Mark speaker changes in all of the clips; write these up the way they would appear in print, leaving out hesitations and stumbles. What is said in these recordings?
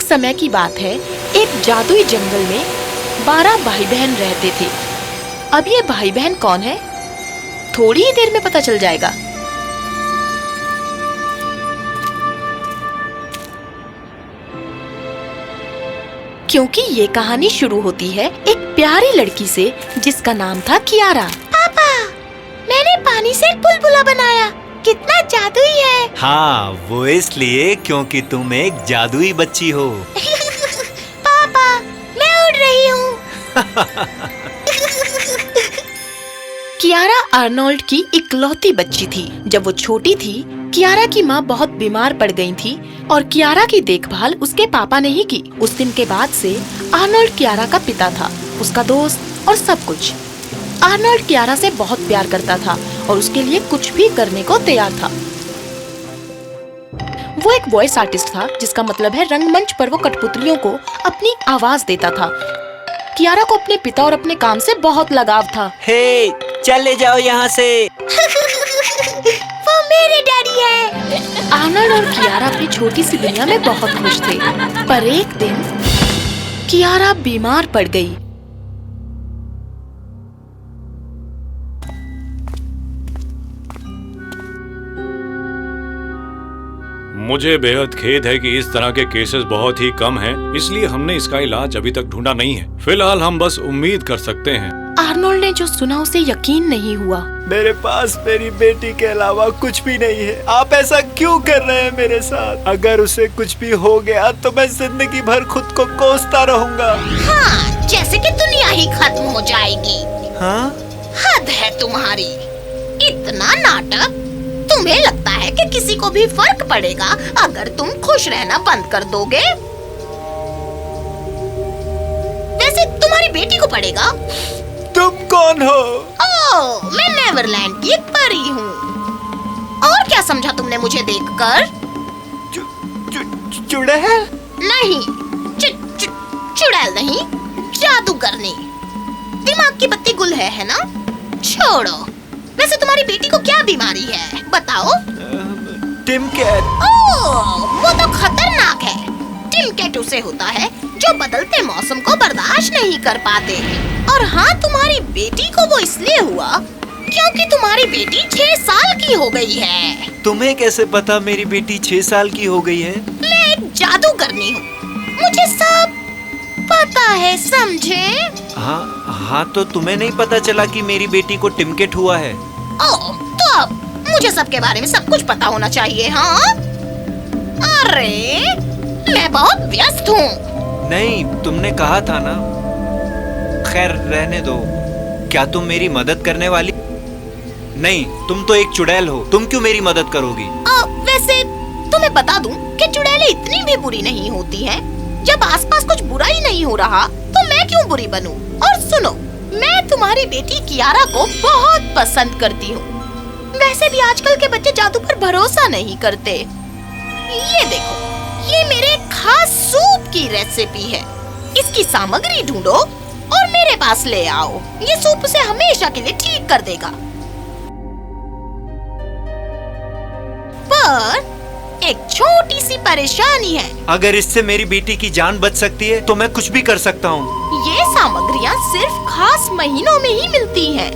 Speaker 1: समय की बात है, एक जादुई जंगल में 12 भाई बहन रहते थे। अब ये भाई बहन कौन है, थोड़ी ही देर में पता चल जाएगा। क्योंकि ये कहानी शुरू होती है एक प्यारी लड़की से जिसका नाम था कियारा। पापा, मैंने पानी से बुलबुला बनाया, कितना जादुई है।
Speaker 2: हाँ, वो इसलिए क्योंकि तुम एक जादुई बच्ची हो।
Speaker 1: पापा, मैं उड़ रही हूँ। कियारा आर्नोल्ड की इकलौती बच्ची थी। जब वो छोटी थी, कियारा की माँ बहुत बीमार पड़ गई थी और कियारा की देखभाल उसके पापा ने ही की। उस दिन के बाद से आर्नोल्ड कियारा का पिता था, उसका दोस्त और सब कुछ। आर्नोल्ड कियारा से बहुत प्यार करता था और उसके लिए कुछ भी करने को तैयार था। वो एक वॉइस आर्टिस्ट था, जिसका मतलब है रंगमंच पर वो कठपुतलियों को अपनी आवाज देता था। कियारा को अपने पिता और अपने काम से बहुत लगाव था।
Speaker 2: हे, चले जाओ यहाँ से।
Speaker 1: वो मेरे डैडी है। आर्नोल्ड और कियारा अपनी छोटी सी दुनिया में बहुत खुश थे। पर एक दिन कियारा बीमार पड़ गई।
Speaker 3: मुझे बेहद खेद है कि इस तरह के केसेस बहुत ही कम हैं, इसलिए हमने इसका इलाज अभी तक ढूंढा नहीं है। फिलहाल हम बस उम्मीद कर सकते हैं।
Speaker 1: आर्नोल्ड ने जो सुना उसे यकीन नहीं हुआ।
Speaker 2: मेरे पास मेरी बेटी के अलावा कुछ भी नहीं है। आप ऐसा क्यों कर रहे हैं मेरे साथ? अगर उसे कुछ भी हो गया तो मैं जिंदगी भर खुद को कोसता रहूंगा।
Speaker 4: हाँ, जैसे कि दुनिया ही खत्म हो जाएगी।
Speaker 2: हाँ?
Speaker 4: हद है तुम्हारी, इतना नाटक। तुम्हें लगता है कि किसी को भी फर्क पड़ेगा अगर तुम खुश रहना बंद कर दोगे? वैसे तुम्हारी बेटी को पड़ेगा।
Speaker 2: तुम कौन हो?
Speaker 4: ओह, मैं नेवरलैंड की एक परी हूँ। और क्या समझा तुमने मुझे देखकर?
Speaker 2: चुड़ैल?
Speaker 4: नहीं, चुड़ैल नहीं, जादूगरनी। दिमाग की बत्ती गुल है ना? छोड़ो। वैसे तुम्हारी बेटी को क्या बीमारी है, बताओ?
Speaker 2: टिमकैट।
Speaker 4: ओह, वो तो खतरनाक है। टिमकैट उसे होता है जो बदलते मौसम को बर्दाश्त नहीं कर पाते। और हाँ, तुम्हारी बेटी को वो इसलिए हुआ क्योंकि तुम्हारी बेटी 6 साल की हो गई है।
Speaker 2: तुम्हें कैसे पता मेरी बेटी 6 साल की हो गई है?
Speaker 4: मैं एक जादूगरनी हूँ, मुझे सब पता है, समझे?
Speaker 2: हाँ, तो तुम्हें नहीं पता चला कि मेरी बेटी को टिमकैट हुआ है?
Speaker 4: ओह, तो अब मुझे सबके बारे में सब कुछ पता होना चाहिए, हाँ? अरे, मैं बहुत व्यस्त हूँ।
Speaker 2: नहीं, तुमने कहा था ना। खैर, रहने दो। क्या तुम मेरी मदद करने वाली? नहीं, तुम तो एक चुड़ैल हो, तुम क्यों मेरी मदद करोगी?
Speaker 4: वैसे तुम्हें बता दूं कि चुड़ैलें इतनी भी बुरी नहीं होती हैं। जब आसपास कुछ बुरा ही नहीं हो रहा तो मैं क्यों बुरी बनूं? और सुनो, मैं तुम्हारी बेटी कियारा को बहुत पसंद करती हूँ। वैसे भी आजकल के बच्चे जादू पर भरोसा नहीं करते। ये देखो, ये मेरे खास सूप की रेसिपी है। इसकी सामग्री ढूंढो और मेरे पास ले आओ। ये सूप उसे हमेशा के लिए ठीक कर देगा। पर एक छोटी सी परेशानी है।
Speaker 2: अगर इससे मेरी बेटी की जान बच सकती है तो मैं कुछ भी कर सकता हूँ।
Speaker 4: ये सामग्रियाँ सिर्फ खास महीनों में ही मिलती हैं।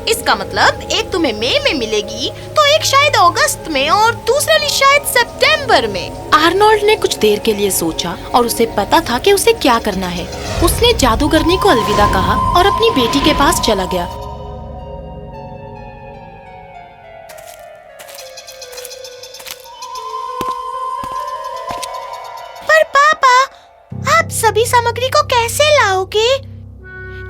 Speaker 4: इसका मतलब एक तुम्हें मई में मिलेगी तो एक शायद अगस्त में और दूसरी शायद सितंबर में।
Speaker 1: आर्नोल्ड ने कुछ देर के लिए सोचा और उसे पता था कि उसे क्या करना है। उसने जादूगरनी को अलविदा कहा और अपनी बेटी के पास चला गया।
Speaker 4: पर पापा, आप सभी सामग्री को कैसे लाओगे?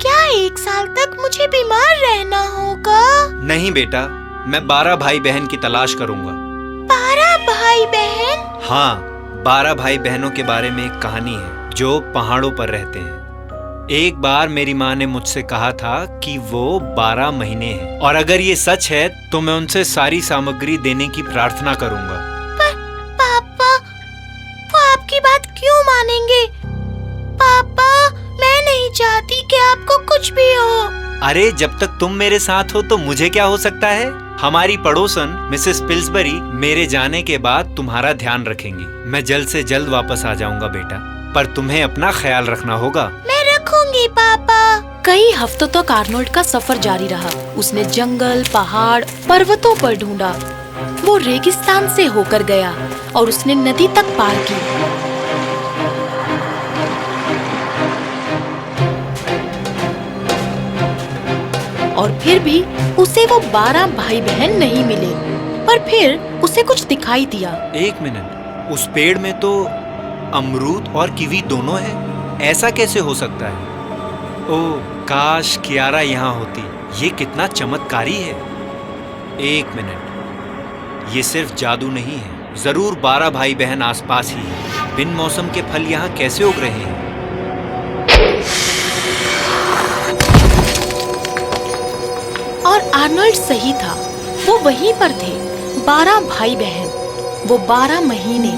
Speaker 4: क्या 1 साल तक मुझे बीमार रहना होगा?
Speaker 2: नहीं बेटा, मैं 12 भाई बहन की तलाश करूंगा।
Speaker 4: 12 भाई बहन?
Speaker 2: हाँ, 12 भाई बहनों के बारे में एक कहानी है जो पहाड़ों पर रहते हैं। एक बार मेरी माँ ने मुझसे कहा था कि वो 12 महीने हैं और अगर ये सच है तो मैं उनसे सारी सामग्री देने की प्रार्थना करूंगा।
Speaker 4: पर पापा, वो आपकी बात क्यों मानेंगे? पापा, मैं नहीं चाहती कि आपको कुछ भी हो।
Speaker 2: अरे जब तक तुम मेरे साथ हो तो मुझे क्या हो सकता है। हमारी पड़ोसन मिसेस पिल्सबरी मेरे जाने के बाद तुम्हारा ध्यान रखेंगी। मैं जल्द से जल्द वापस आ जाऊंगा बेटा, पर तुम्हें अपना ख्याल रखना होगा।
Speaker 4: मैं रखूंगी पापा।
Speaker 1: कई हफ्तों तक आर्नोल्ड का सफर जारी रहा। उसने जंगल, पहाड़, पर्वतों पर ढूंढा। वो रेगिस्तान से होकर गया और उसने नदी तक पार की। और फिर भी उसे वो 12 भाई बहन नहीं मिले। पर फिर उसे कुछ दिखाई दिया।
Speaker 2: एक मिनट, उस पेड़ में तो अमरूद और कीवी दोनों है। ऐसा कैसे हो सकता है? ओह, काश कियारा यहाँ होती। ये कितना चमत्कारी है। एक मिनट, ये सिर्फ जादू नहीं है। जरूर 12 भाई बहन आसपास ही है। बिन मौसम के फल यहाँ कैसे उग रहे हैं?
Speaker 1: और आर्नोल्ड सही था। वो वहीं पर थे, 12 भाई बहन। वो 12 महीने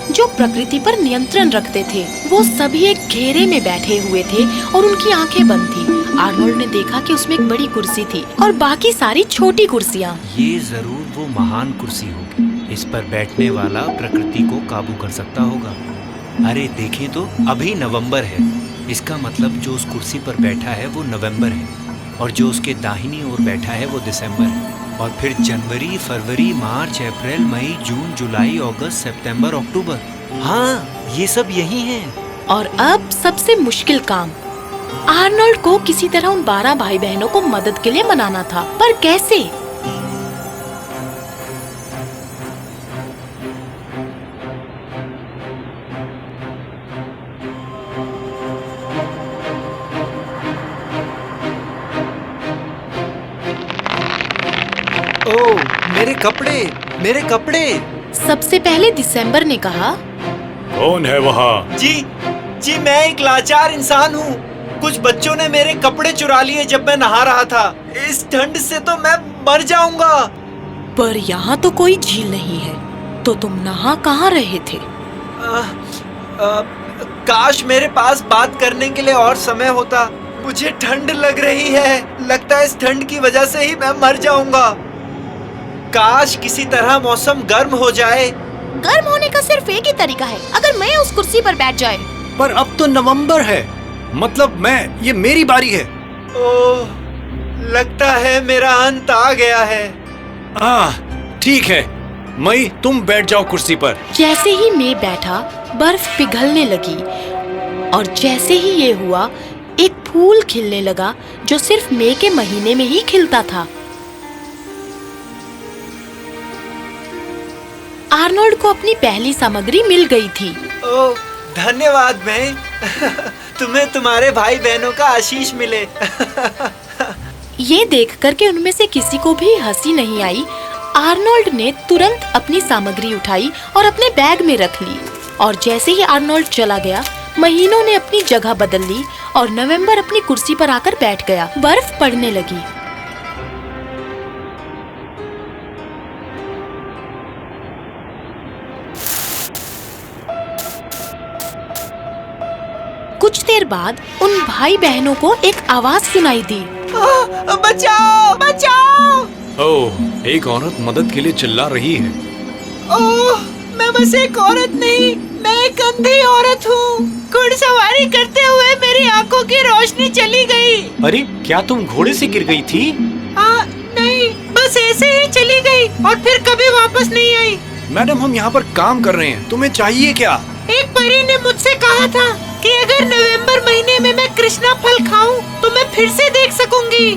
Speaker 1: जो प्रकृति पर नियंत्रण रखते थे। वो सभी एक घेरे में बैठे हुए थे और उनकी आंखें बंद थी। आर्नोल्ड ने देखा कि उसमें एक बड़ी कुर्सी थी और बाकी सारी छोटी कुर्सियाँ।
Speaker 2: ये जरूर वो महान कुर्सी होगी। इस पर बैठने वाला प्रकृति को काबू कर सकता होगा। अरे देखें तो, अभी नवंबर है। इसका मतलब जो उस कुर्सी पर बैठा है वो नवंबर है, और जो उसके दाहिनी ओर बैठा है वो दिसंबर है। और फिर जनवरी, फरवरी, मार्च, अप्रैल, मई, जून, जुलाई, अगस्त, सितंबर, अक्टूबर। हाँ, ये सब यही हैं।
Speaker 1: और अब सबसे मुश्किल काम, आर्नोल्ड को किसी तरह उन 12 भाई बहनों को मदद के लिए मनाना था। पर कैसे?
Speaker 2: ओह, मेरे कपड़े, मेरे कपड़े।
Speaker 1: सबसे पहले दिसंबर ने कहा,
Speaker 3: कौन है वहाँ?
Speaker 2: जी मैं एक लाचार इंसान हूँ। कुछ बच्चों ने मेरे कपड़े चुरा लिए जब मैं नहा रहा था। इस ठंड से तो मैं मर जाऊंगा।
Speaker 1: पर यहाँ तो कोई झील नहीं है, तो तुम नहा कहाँ रहे थे?
Speaker 2: काश मेरे पास बात करने के लिए और समय होता। मुझे ठंड लग रही है। लगता है इस ठंड की वजह से ही मैं मर जाऊंगा। काश किसी तरह मौसम गर्म हो जाए।
Speaker 4: गर्म होने का सिर्फ एक ही तरीका है, अगर मैं उस कुर्सी पर बैठ जाए।
Speaker 5: पर अब तो नवंबर है, मतलब ये मेरी बारी है।
Speaker 2: ओह, लगता है मेरा अंत आ गया है।
Speaker 5: ठीक है, मई तुम बैठ जाओ कुर्सी पर।
Speaker 1: जैसे ही मे बैठा, बर्फ पिघलने लगी। और जैसे ही ये हुआ, एक फूल खिलने लगा जो सिर्फ मई के महीने में ही खिलता था। आर्नोल्ड को अपनी पहली सामग्री मिल गई थी।
Speaker 2: ओह, धन्यवाद मैं। तुम्हें तुम्हारे भाई बहनों का आशीष मिले।
Speaker 1: ये देखकर के उनमें से किसी को भी हंसी नहीं आई, आर्नोल्ड ने तुरंत अपनी सामग्री उठाई और अपने बैग में रख ली। और जैसे ही आर्नोल्ड चला गया, महीनों ने अपनी जगह बदल ली और नवंबर अपनी कुर्सी पर आकर बैठ गया। बर्फ पड़ने लगी। कुछ देर बाद उन भाई बहनों को एक आवाज सुनाई दी।
Speaker 2: बचाओ, बचाओ!
Speaker 3: ओह, एक औरत मदद के लिए चिल्ला रही है।
Speaker 2: ओह, मैं बस एक औरत नहीं, मैं एक अंधी औरत हूँ। घुड़सवारी करते हुए मेरी आंखों की रोशनी चली गई।
Speaker 5: अरे क्या तुम घोड़े से गिर गई थी?
Speaker 2: नहीं, बस ऐसे ही चली गई और फिर कभी वापस नहीं आई।
Speaker 5: मैडम, हम यहाँ पर काम कर रहे हैं, तुम्हें चाहिए क्या?
Speaker 2: एक परी ने मुझसे कहा था कि अगर नवंबर महीने में मैं कृष्णा फल खाऊं तो मैं फिर से देख सकूंगी।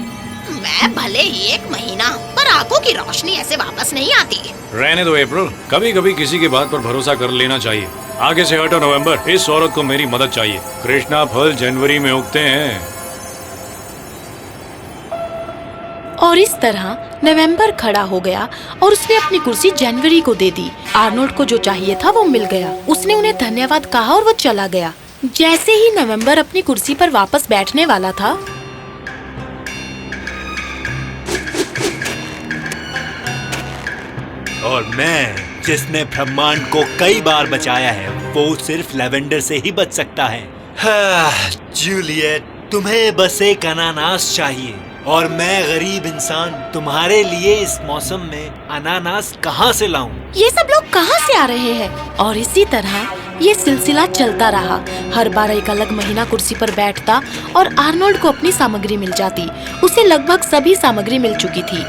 Speaker 4: मैं भले ही एक महीना, पर आंखों की रोशनी ऐसे वापस नहीं आती।
Speaker 3: रहने दो अप्रैल, कभी कभी किसी की बात पर भरोसा कर लेना चाहिए। आगे से हटो नवंबर, इस औरत को मेरी मदद चाहिए। कृष्णा फल जनवरी में उगते हैं।
Speaker 1: और इस तरह नवंबर खड़ा हो गया और उसने अपनी कुर्सी जनवरी को दे दी। आर्नोल्ड को जो चाहिए था वो मिल गया। उसने उन्हें धन्यवाद कहा और वो चला गया। जैसे ही नवंबर अपनी कुर्सी पर वापस बैठने वाला था,
Speaker 2: और मैं, जिसने ब्रह्मांड को कई बार बचाया है, वो सिर्फ लेवेंडर से ही बच सकता है। हाँ, जूलियट, तुम्हें बस एक अनानास चाहिए। और मैं गरीब इंसान तुम्हारे लिए इस मौसम में अनानास कहाँ से लाऊं?
Speaker 1: ये सब लोग कहाँ से आ रहे हैं? और इसी तरह ये सिलसिला चलता रहा। हर बार एक अलग महीना कुर्सी पर बैठता और आर्नोल्ड को अपनी सामग्री मिल जाती। उसे लगभग सभी सामग्री मिल चुकी थी।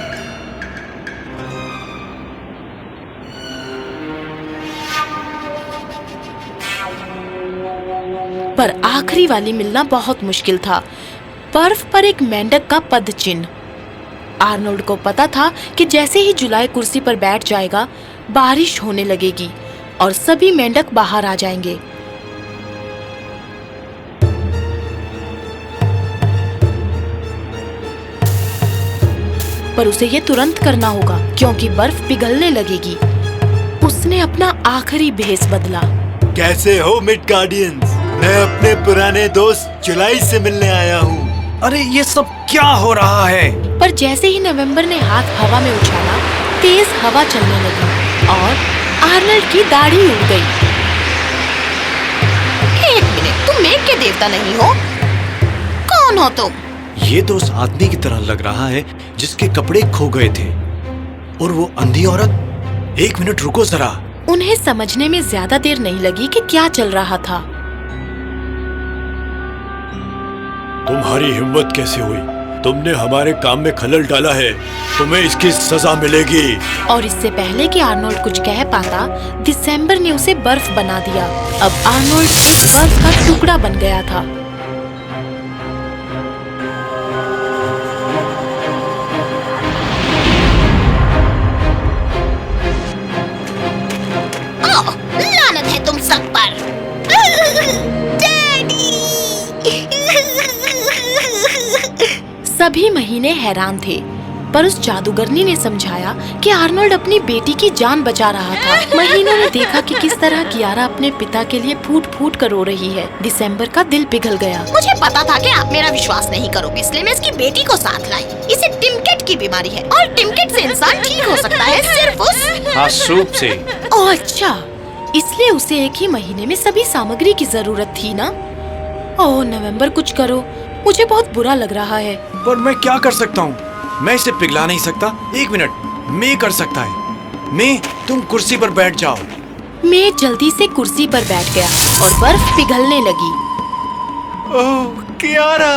Speaker 1: पर आखिरी वाली मिलना बहुत मुश्किल था। बर्फ पर एक मेंढक का पद चिन्ह। आर्नोल्ड को पता था कि जैसे ही जुलाई कुर्सी पर बैठ जाएगा, बारिश होने लगेगी और सभी मेंढक बाहर आ जाएंगे। पर उसे ये तुरंत करना होगा क्योंकि बर्फ पिघलने लगेगी। उसने अपना आखिरी भेष बदला।
Speaker 2: कैसे हो मिडगार्डियंस? मैं अपने पुराने दोस्त जुलाई से मिलने आया हूँ।
Speaker 5: अरे ये सब क्या हो रहा है?
Speaker 1: पर जैसे ही नवंबर ने हाथ हवा में उछाला, तेज हवा चलने लगी और आर्नल्ड की दाढ़ी उड़ गई।
Speaker 4: एक मिनट, तुम मेघ के देवता नहीं हो? कौन हो तुम?
Speaker 5: ये तो उस आदमी की तरह लग रहा है जिसके कपड़े खो गए थे। और वो अंधी औरत। एक मिनट रुको जरा।
Speaker 1: उन्हें समझने में ज्यादा देर नहीं लगी कि क्या चल रहा था।
Speaker 3: तुम्हारी हिम्मत कैसे हुई? तुमने हमारे काम में खलल डाला है, तुम्हें इसकी सजा मिलेगी।
Speaker 1: और इससे पहले कि आर्नोल्ड कुछ कह पाता, दिसंबर ने उसे बर्फ बना दिया। अब आर्नोल्ड एक बर्फ का टुकड़ा बन गया था।
Speaker 4: लानत है तुम सब पर।
Speaker 1: सभी महीने हैरान थे, पर उस जादूगरनी ने समझाया कि आर्नोल्ड अपनी बेटी की जान बचा रहा था। महीनों ने देखा कि किस तरह कियारा अपने पिता के लिए फूट फूट कर रो रही है। दिसंबर का दिल पिघल गया।
Speaker 4: मुझे पता था कि आप मेरा विश्वास नहीं करोगे, इसलिए मैं इसकी बेटी को साथ लाई। इसे टिमकेट की बीमारी है और टिमकेट से इंसान ठीक हो सकता है सिर्फ उस
Speaker 5: सूप से।
Speaker 1: ओह अच्छा, इसलिए उसे एक ही महीने में सभी सामग्री की जरूरत थी ना? ओह नवंबर, कुछ करो, मुझे बहुत बुरा लग रहा है।
Speaker 5: पर मैं क्या कर सकता हूँ? मैं इसे पिघला नहीं सकता। एक मिनट, मैं कर सकता है। मैं, तुम कुर्सी पर बैठ जाओ।
Speaker 1: मैं जल्दी से कुर्सी पर बैठ गया और बर्फ पिघलने लगी।
Speaker 2: ओह कियारा!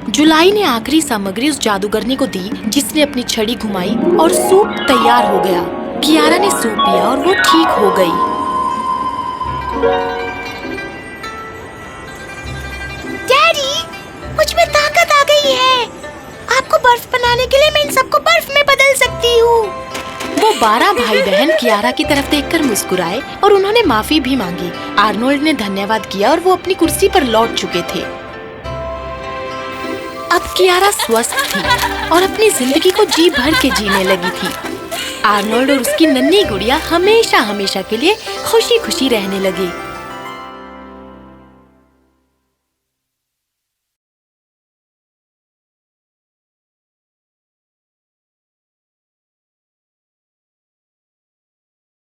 Speaker 1: जुलाई ने आखिरी सामग्री उस जादूगरनी को दी, जिसने अपनी छड़ी घुमाई और सूप तैयार हो गया। कियारा ने सूप पिया और वो ठीक हो गई।
Speaker 4: डैडी, मुझ में ताकत आ गई है। आपको बर्फ बनाने के लिए मैं इन सबको बर्फ में बदल सकती हूँ।
Speaker 1: वो 12 भाई बहन कियारा की तरफ देखकर मुस्कुराए और उन्होंने माफी भी मांगी। आर्नोल्ड ने धन्यवाद किया और वो अपनी कुर्सी पर लौट चुके थे। अब कियारा स्वस्थ थी और अपनी जिंदगी को जी भर के जीने लगी थी। आर्नोल्ड और उसकी नन्ही गुड़िया हमेशा हमेशा के लिए खुशी खुशी रहने लगे।